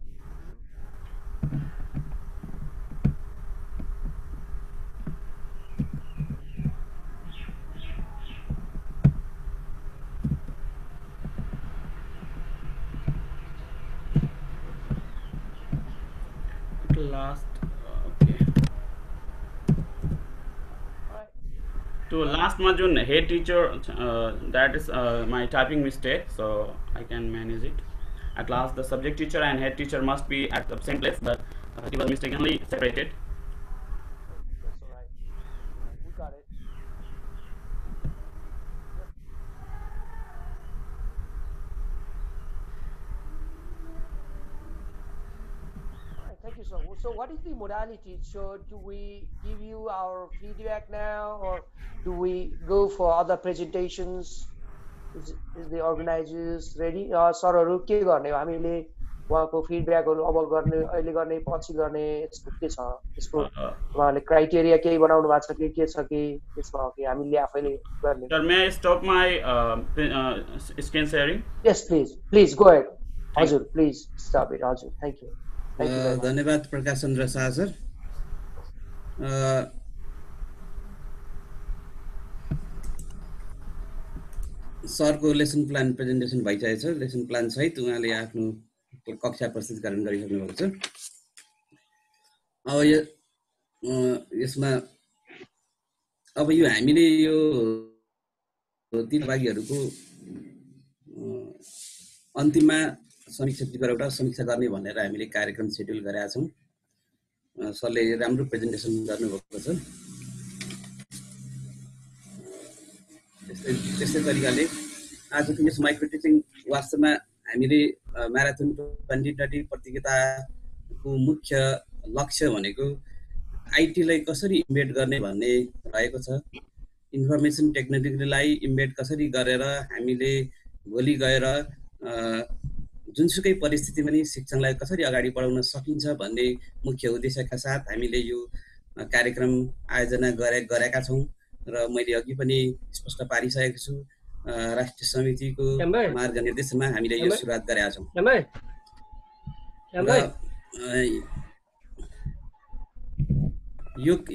Last, okay. To last module, head teacher, that is my typing mistake, so I can manage it. At last, the subject teacher and head teacher must be at the same place, but it was mistakenly separated. That's all right. We got it. Thank you, sir. So what is the modality? So do we give you our feedback now, or do we go for other presentations? Is the organizers ready? सरहरू के गर्ने हो? हामीले उहाँको फिडब्याकहरू अब गर्ने, अहिले गर्ने, पछि गर्ने, यसको के छ? यसको उहाँले क्राइटेरिया केही बनाउनु भएको छ कि के छ कि त्यसमा हो कि हामीले आफैले गर्ने? Sir, may I stop my screen sharing? Yes, please go ahead. हजुर, please stop it. हजुर, thank you. धन्यवाद प्रकाश चन्द्र शाह सर। सरको लेसन प्लान प्रेजेन्टेसन भइसकेको छ। लेसन प्लान सहित उहाँले आफ्नो कक्षा प्रस्तुतिकरण गरिसक्नु भएको छ। अब यसमा अब यो हामीले यो दिनभागीहरूको अन्तिममा समीक्षा गर्ने भनेर हामीले कार्यक्रम सेड्युल गरेका छौँ। सरले राम्रो प्रेजेन्टेसन गर्नुभएको छ। त्यस्तै तरिकाले आजको यस माइक्रो टिचिङ वास्तवमा हामीले म्याराथन 2020 प्रतियोगिताको मुख्य लक्ष्य भनेको आइटीलाई कसरी इम्बेड गर्ने भन्ने रहेको छ। इन्फर्मेसन टेक्नोलोजीलाई इम्बेड कसरी गरेर हामीले भोलि गएर जुनसुकै परिस्थितिमा नि शिक्षणलाई कसरी अगाडि बढाउन सकिन्छ भन्ने मुख्य उद्देश्यका साथ हामीले यो कार्यक्रम आयोजना गरेका छौँ र मैले अघि पनि स्पष्ट पारिसकेको छु। राष्ट्रिय समितिको मार्गनिर्देशनमा हामीले यो सुरुवात गरेका छौँ।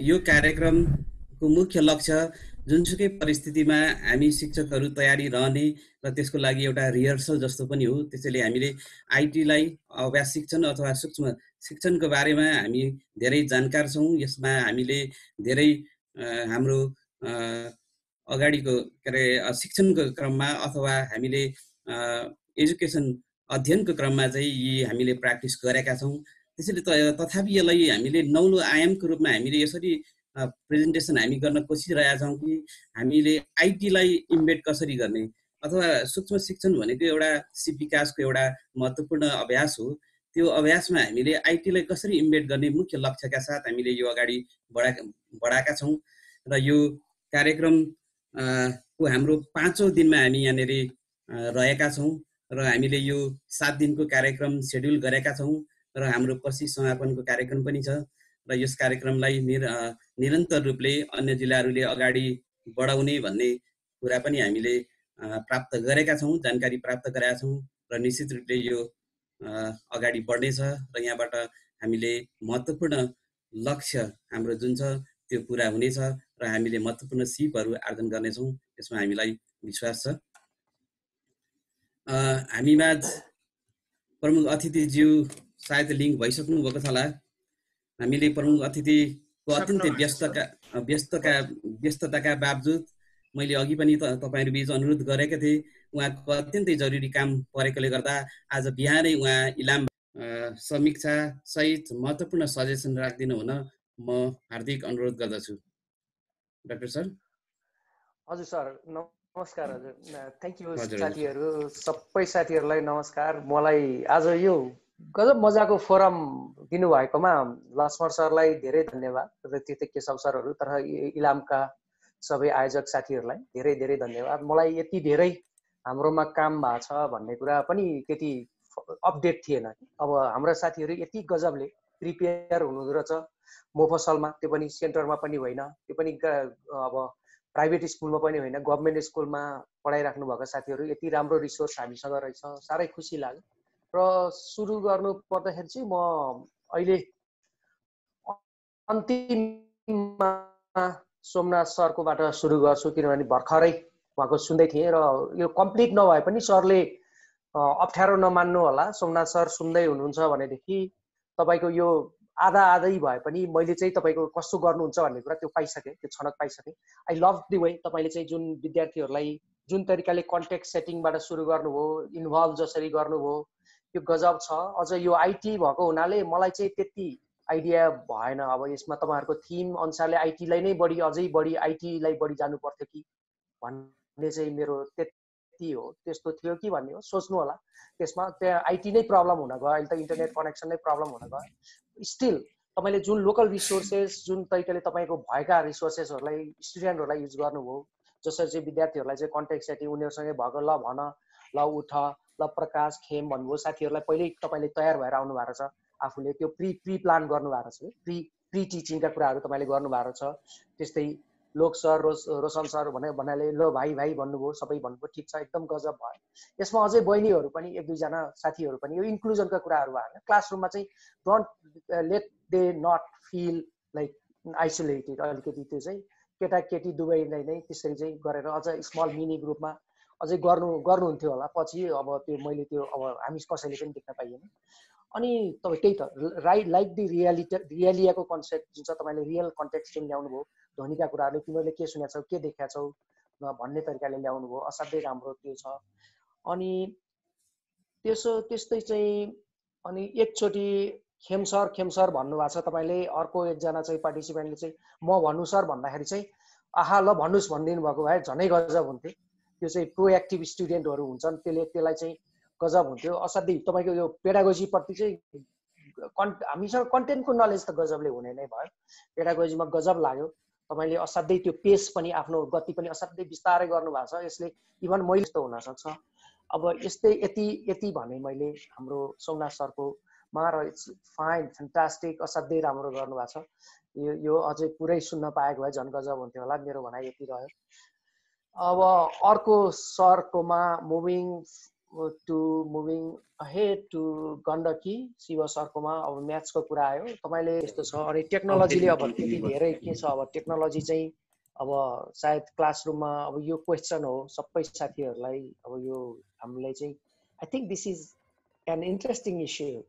यो कार्यक्रमको मुख्य लक्ष्य जुनसुकै परिस्थितिमा हामी शिक्षकहरू तयारी रहने र त्यसको लागि एउटा रिहर्सल जस्तो पनि हो। त्यसैले हामीले आइटीलाई अभ्यास शिक्षण अथवा सूक्ष्म शिक्षणको बारेमा हामी धेरै जानकार छौँ। यसमा हामीले धेरै हाम्रो अगाडिको के अरे शिक्षणको क्रममा अथवा हामीले एजुकेसन अध्ययनको क्रममा चाहिँ यी हामीले प्र्याक्टिस गरेका छौँ। त्यसैले तथापि यसलाई हामीले नौलो आयामको रूपमा हामीले यसरी प्रेजेन्टेसन हामी गर्न कोसिरहेका छौँ कि हामीले आइटीलाई इम्बेड कसरी गर्ने अथवा सूक्ष्म शिक्षण भनेको एउटा सिप विकासको एउटा महत्त्वपूर्ण अभ्यास हो। त्यो अभ्यासमा हामीले आइटीलाई कसरी इम्बेड गर्ने मुख्य लक्ष्यका साथ हामीले यो अगाडि बढाएका छौँ र यो कार्यक्रम को हाम्रो 5औं दिनमा हामी यहाँनिर रहेका छौँ र हामीले यो 7 दिनको कार्यक्रम सेड्युल गरेका छौँ र हाम्रो पछि समापनको कार्यक्रम पनि छ र यस कार्यक्रमलाई निरन्तर रूपले अन्य जिल्लाहरूले अगाडि बढाउने भन्ने कुरा पनि हामीले प्राप्त गरेका छौँ, जानकारी प्राप्त गरेका छौँ र निश्चित रूपले यो अगाडि बढ्नेछ र यहाँबाट हामीले महत्त्वपूर्ण लक्ष्य हाम्रो जुन छ त्यो पुरा हुनेछ र हामीले महत्त्वपूर्ण सिपहरू आर्जन गर्नेछौँ, यसमा हामीलाई विश्वास छ। हामीमा प्रमुख अतिथिज्यू सायद लिङ्क भइसक्नु भएको छ होला। हामीले प्रमुख अतिथिको अत्यन्तै व्यस्तताका बावजुद मैले अघि पनि तपाईहरु बीच अनुरोध गरेका थिएँ। उहाँको अत्यन्तै जरुरी काम परेकोले गर्दा आज बिहानै उहाँ इलाम समीक्षा सहित महत्त्वपूर्ण सजेसन राख्दिनु हुन म हार्दिक अनुरोध गर्दछु। Doctor sir. हजुर सर, नमस्कार हजुर। थ्याङ्क यू हजुर, साथीहरू, सबै साथीहरूलाई नमस्कार। मलाई आज यो गजब मजाको फोरम दिनुभएकोमा लक्ष्मण सरलाई धेरै धन्यवाद र त्यतै केशव सरहरू तथा इलामका सबै आयोजक साथीहरूलाई धेरै धेरै धन्यवाद। मलाई यति धेरै हाम्रोमा काम भएको छ भन्ने कुरा पनि त्यति अपडेट थिएन। अब हाम्रा साथीहरू यति गजबले प्रिपेयर हुनुहुँदो रहेछ मोफसलमा, त्यो पनि सेन्टरमा पनि होइन, त्यो पनि अब प्राइभेट स्कुलमा पनि होइन, गभर्मेन्ट स्कुलमा पढाइराख्नु भएको साथीहरू यति राम्रो रिसोर्स हामीसँग रहेछ, साह्रै खुसी लाग्यो। र सुरु गर्नु पर्दाखेरि चाहिँ म अहिले अन्तिममा सोमनाथ सरकोबाट सुरु गर्छु, किनभने भर्खरै उहाँको सुन्दै थिएँ र यो कम्प्लिट नभए पनि सरले अप्ठ्यारो नमान्नु होला। सोमनाथ सर सुन्दै हुनुहुन्छ भनेदेखि तपाईँको यो आधा आधै भए पनि मैले चाहिँ तपाईँको कस्तो गर्नुहुन्छ भन्ने कुरा त्यो पाइसकेँ, त्यो छनक पाइसकेँ। आई लभ द वे तपाईँले चाहिँ जुन विद्यार्थीहरूलाई जुन तरिकाले कन्टेक्स्ट सेटिङबाट सुरु गर्नुभयो, इन्भल्भ जसरी गर्नुभयो, यो गजब छ। अझ यो आइटी भएको हुनाले मलाई चाहिँ त्यति आइडिया भएन। अब यसमा तपाईँहरूको थिम अनुसारले आइटीलाई नै बढी, अझै बढी आइटीलाई बढी जानु पर्थ्यो कि भन्ने चाहिँ मेरो त्यति हो, त्यस्तो थियो कि भन्ने हो। सोच्नु होला त्यसमा त्यहाँ आइटी नै प्रब्लम हुन गयो, अहिले त इन्टरनेट कनेक्सन नै प्रब्लम हुन गयो। स्टिल तपाईँले जुन लोकल रिसोर्सेस, जुन तरिकाले तपाईँको भएका रिसोर्सेसहरूलाई स्टुडेन्टहरूलाई युज गर्नुभयो, जसरी चाहिँ विद्यार्थीहरूलाई चाहिँ कन्ट्याक्ट सेटिङ उनीहरूसँगै भएको ल भन, ल उठ, ल प्रकाश खेम भन्नुभयो। साथीहरूलाई पहिल्यै तपाईँले तयार भएर आउनु भएको छ, आफूले त्यो प्री प्लान गर्नुभएको छ, प्री टिचिङका कुराहरू तपाईँले गर्नुभएको छ। त्यस्तै लोक सर, रोशन सर भन्नाले ल भाइ भाइ भन्नुभयो, सबै भन्नुभयो, ठिक छ, एकदम गजब भयो। यसमा अझै बहिनीहरू पनि एक दुईजना साथीहरू पनि, यो इन्क्लुजनका कुराहरू भयो। क्लासरुममा चाहिँ don't let they not feel like isolated, अलिकति त्यो चाहिँ केटाकेटी दुवैलाई नै त्यसरी चाहिँ गरेर अझ स्मल मिनी ग्रुपमा अझै गर्नुहुन्थ्यो होला पछि। अब त्यो मैले त्यो अब हामी कसैले पनि देख्न पाइएन। अनि तपाईँ त्यही त लाइक दि रियालियाको कन्सेप्ट जुन छ, तपाईँले रियल कन्टेक्स्ट जुन ल्याउनु भयो, ध्वनिका कुराहरू तिमीले के सुनेको छौ, के देखेका छौ भन्ने तरिकाले ल्याउनु भयो, असाध्यै राम्रो त्यो छ। अनि त्यस्तै चाहिँ अनि एकचोटि खेम सर भन्नुभएको छ तपाईँले। अर्को एकजना चाहिँ पार्टिसिपेन्टले चाहिँ म भन्नु सर भन्दाखेरि चाहिँ आहा ल भन्नुहोस् भनिदिनु भएको भए झनै गजब हुन्थ्यो। त्यो चाहिँ प्रोएक्टिभ स्टुडेन्टहरू हुन्छन्, त्यसलाई चाहिँ गजब हुन्थ्यो। असाध्यै तपाईँको यो पेडागोजीप्रति चाहिँ हामीसँग कन्टेन्टको नलेज त गजबले हुने नै भयो। पेडागोजीमा गजब लाग्यो तपाईँले, असाध्यै त्यो पेस पनि, आफ्नो गति पनि असाध्यै बिस्तारै गर्नुभएको छ। यसले इभन मैले जस्तो हुनसक्छ। अब यस्तै यति भने मैले हाम्रो सोमनाथ सरको र इट्स फाइन, फ्यान्टास्टिक, असाध्यै राम्रो गर्नुभएको छ। यो अझै पुरै सुन्न पाएको भए झन् गजब हुन्थ्यो होला। मेरो भनाइ यति रह्यो। अब अर्को सरकोमा moving ahead to Gandaki Shiva सरकोमा अब म्याथ्सको कुरा आयो। तपाईँले यस्तो छ। अनि टेक्नोलोजीले अब त्यति धेरै के छ, अब टेक्नोलोजी चाहिँ अब सायद क्लासरुममा अब यो क्वेसन हो सबै साथीहरूलाई। अब यो हामीले चाहिँ I think this is an interesting issue.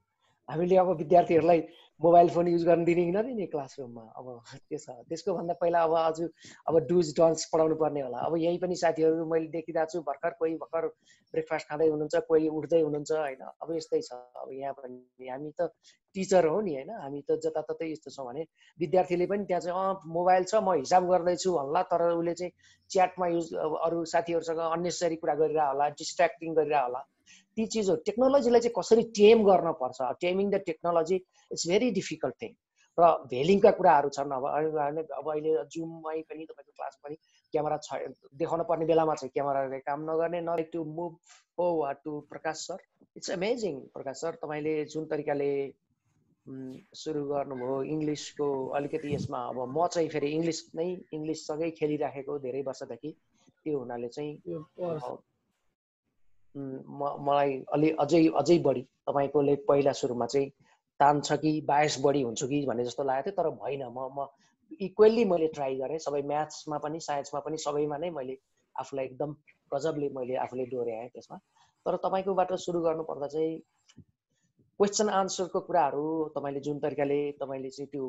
हामीले अब विद्यार्थीहरूलाई मोबाइल फोन युज गर्न दिने कि नदिने क्लासरुममा, अब त्यो छ। त्यसको भन्दा पहिला अब डुज डन्स पढाउनु पर्ने होला। अब यही पनि साथीहरू मैले देखिरहेको छु, कोही भर्खर ब्रेकफास्ट खाँदै हुनुहुन्छ, कोही उठ्दै हुनुहुन्छ होइन। अब यस्तै छ। अब यहाँ पनि हामी त टिचर हो नि होइन, हामी त जताततै यस्तो छौँ भने विद्यार्थीले पनि त्यहाँ चाहिँ मोबाइल छ म हिसाब गर्दैछु भन्ला, तर उसले चाहिँ च्याटमा युज अरू साथीहरूसँग अन्नेसरी कुरा गरिरह होला, डिस्ट्र्याक्टिङ गरिरह होला। ती चिजहरू टेक्नोलोजीलाई चाहिँ कसरी टेम गर्न पर्छ, taming the technology it's very difficult thing. र भेलिङका कुराहरू छन्। अब अहिले जुममै पनि तपाईँको क्लास पनि क्यामेरा छ, देखाउन पर्ने बेलामा चाहिँ क्यामेराले काम नगर्ने। नलाइक to move forward to Prakash sir, it's amazing. Prakash sir तपाईँले जुन तरिकाले सुरु गर्नुभयो इङ्ग्लिसको अलिकति यसमा, अब म चाहिँ फेरि इङ्ग्लिससँगै खेलिराखेको धेरै वर्षदेखि, त्यो हुनाले चाहिँ मलाई अझै बढी तपाईँकोले पहिला सुरुमा चाहिँ तान्छ कि बायस बढी हुन्छु कि भन्ने जस्तो लागेको थियो, तर भएन। म इक्वेल्ली मैले ट्राई गरेँ, सबै म्याथ्समा पनि साइन्समा पनि सबैमा नै मैले आफूलाई एकदम गजबले मैले आफूले डोर्याएँ त्यसमा। तर तपाईँकोबाट सुरु गर्नुपर्दा चाहिँ क्वेसन आन्सरको कुराहरू तपाईँले जुन तरिकाले तपाईँले चाहिँ त्यो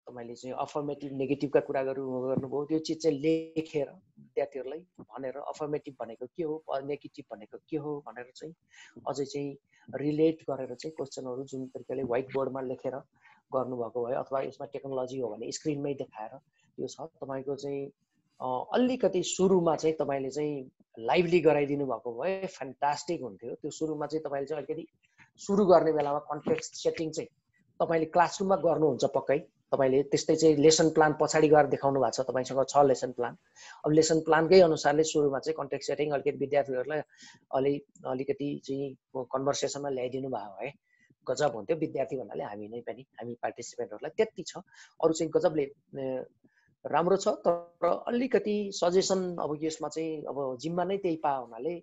तपाईँले चाहिँ अफर्मेटिभ नेगेटिभका कुरा गर्नुभयो त्यो चिज चाहिँ लेखेर विद्यार्थीहरूलाई भनेर अफर्मेटिभ भनेको के हो नेगेटिभ भनेको के हो भनेर चाहिँ अझै चाहिँ रिलेट गरेर चाहिँ क्वेसनहरू जुन तरिकाले व्हाइट बोर्डमा लेखेर गर्नुभएको भए अथवा यसमा टेक्नोलोजी हो भने स्क्रिनमै देखाएर त्यो छ तपाईँको चाहिँ अलिकति सुरुमा चाहिँ तपाईँले चाहिँ लाइभली गराइदिनु भएको भए फ्यान्टास्टिक हुन्थ्यो त्यो सुरुमा चाहिँ तपाईँले चाहिँ अलिकति सुरु गर्ने बेलामा कन्टेक्स्ट सेटिङ चाहिँ तपाईँले क्लासरुममा गर्नुहुन्छ पक्कै तपाईँले त्यस्तै चाहिँ लेसन प्लान पछाडि गएर देखाउनु भएको छ तपाईँसँग छ लेसन प्लान अब लेसन प्लानकै अनुसारले सुरुमा चाहिँ कन्टेक्स्ट सेटिङ अलिकति विद्यार्थीहरूलाई अलिकति चाहिँ कन्भर्सेसनमा ल्याइदिनु भयो भए गजब हुन्थ्यो विद्यार्थी भन्नाले हामी नै पनि हामी पार्टिसिपेन्टहरूलाई त्यति छ अरू चाहिँ गजबले राम्रो छ तर अलिकति सजेसन अब यसमा चाहिँ अब जिम्मा नै त्यही पाए हुनाले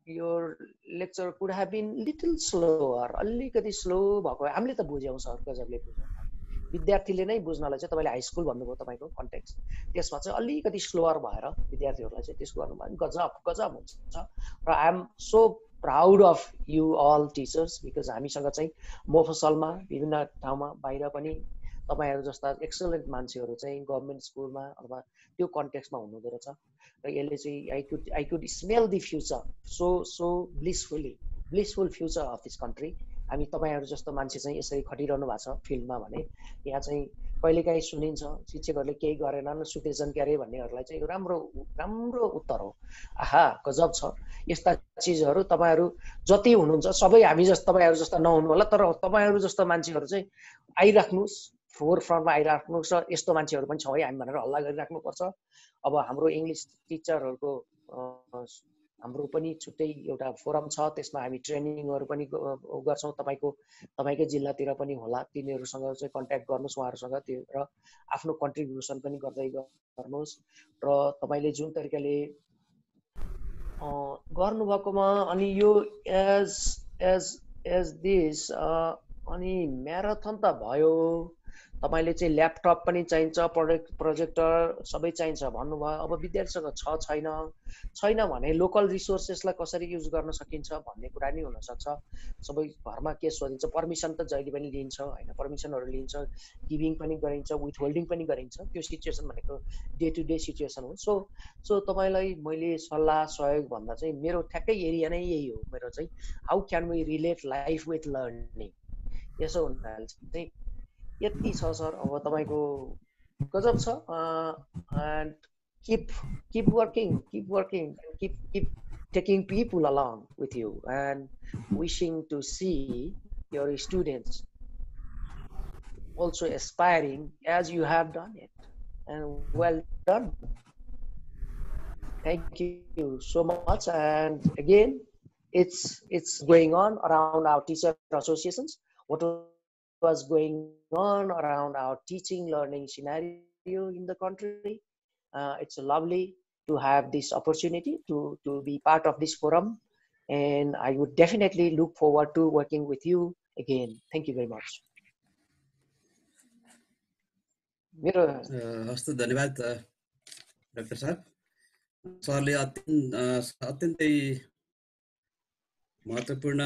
your lecture could have been little slower अलिकति स्लो भएको हामीले त बुझ्यौँ सर गजबले बुझ्यौँ विद्यार्थीले नै बुझ्नलाई चाहिँ तपाईँले हाई स्कुल भन्नुभयो तपाईँको कन्टेक्स्ट त्यसमा चाहिँ अलिकति स्लोअर भएर विद्यार्थीहरूलाई चाहिँ त्यसको गर्नुभयो गजब हुन्छ र I am so proud of you all teachers because हामीसँग चाहिँ मोफसलमा विभिन्न ठाउँमा बाहिर पनि तपाईँहरू जस्ता एक्सलेन्ट मान्छेहरू चाहिँ गभर्मेन्ट स्कुलमा अथवा त्यो कन्टेक्स्टमा हुनुहुँदो रहेछ र यसले चाहिँ I could smell the future so blissful future of this country हामी तपाईँहरू जस्तो मान्छे चाहिँ यसरी खटिरहनु भएको छ फिल्डमा भने यहाँ चाहिँ कहिलेकाहीँ सुनिन्छ शिक्षकहरूले केही गरेनन् सुतेछन् क्यारे भन्नेहरूलाई चाहिँ राम्रो उत्तर हो आहा गजब छ यस्ता चिजहरू तपाईँहरू जति हुनुहुन्छ सबै हामी जस्तो तपाईँहरू जस्ता नहुनु होला तर तपाईँहरू जस्तो मान्छेहरू चाहिँ आइराख्नुहोस् फोर फ्रन्टमा आइराख्नुहोस् र यस्तो मान्छेहरू पनि छौँ है हामी भनेर हल्ला गरिराख्नुपर्छ अब हाम्रो इङ्ग्लिस टिचरहरूको हाम्रो पनि छुट्टै एउटा फोरम छ त्यसमा हामी ट्रेनिङहरू पनि गर्छौँ तपाईँकै जिल्लातिर पनि होला तिनीहरूसँग चाहिँ कन्ट्याक्ट गर्नुहोस् उहाँहरूसँग त्यो र आफ्नो कन्ट्रिब्युसन पनि गर्दै गर्नुहोस् र तपाईँले जुन तरिकाले गर्नुभएकोमा अनि यो एज दिस अनि म्याराथन त भयो तपाईँले चाहिँ ल्यापटप पनि चाहिन्छ प्रोजेक्टर सबै चाहिन्छ भन्नुभयो अब विद्यार्थीसँग छैन भने लोकल रिसोर्सेसलाई कसरी युज गर्न सकिन्छ भन्ने कुरा नि हुनसक्छ सबै घरमा के सोधिन्छ पर्मिसन त जहिले पनि लिन्छ होइन पर्मिसनहरू लिन्छ गिभिङ पनि गरिन्छ विथहोल्डिङ पनि गरिन्छ त्यो सिचुएसन भनेको डे टु डे सिचुएसन हो सो तपाईँलाई मैले सल्लाह सहयोग भन्दा चाहिँ मेरो ठ्याक्कै एरिया नै यही हो मेरो चाहिँ how can we relate life with learning यसो हुनाले चाहिँ यति छ सर अब तपाईँको गजब छ and keep working keep taking people along with you and wishing to see your students also aspiring as you have done it and well done. Thank you so much and again it's going on around our teacher associations what was going on around our teaching learning scenario in the country. It's lovely to have this opportunity to be part of this forum and I would definitely look forward to working with you again. Thank you very much. हस्त धन्यवाद doctor साहब सरले अत्यन्तै महत्त्वपूर्ण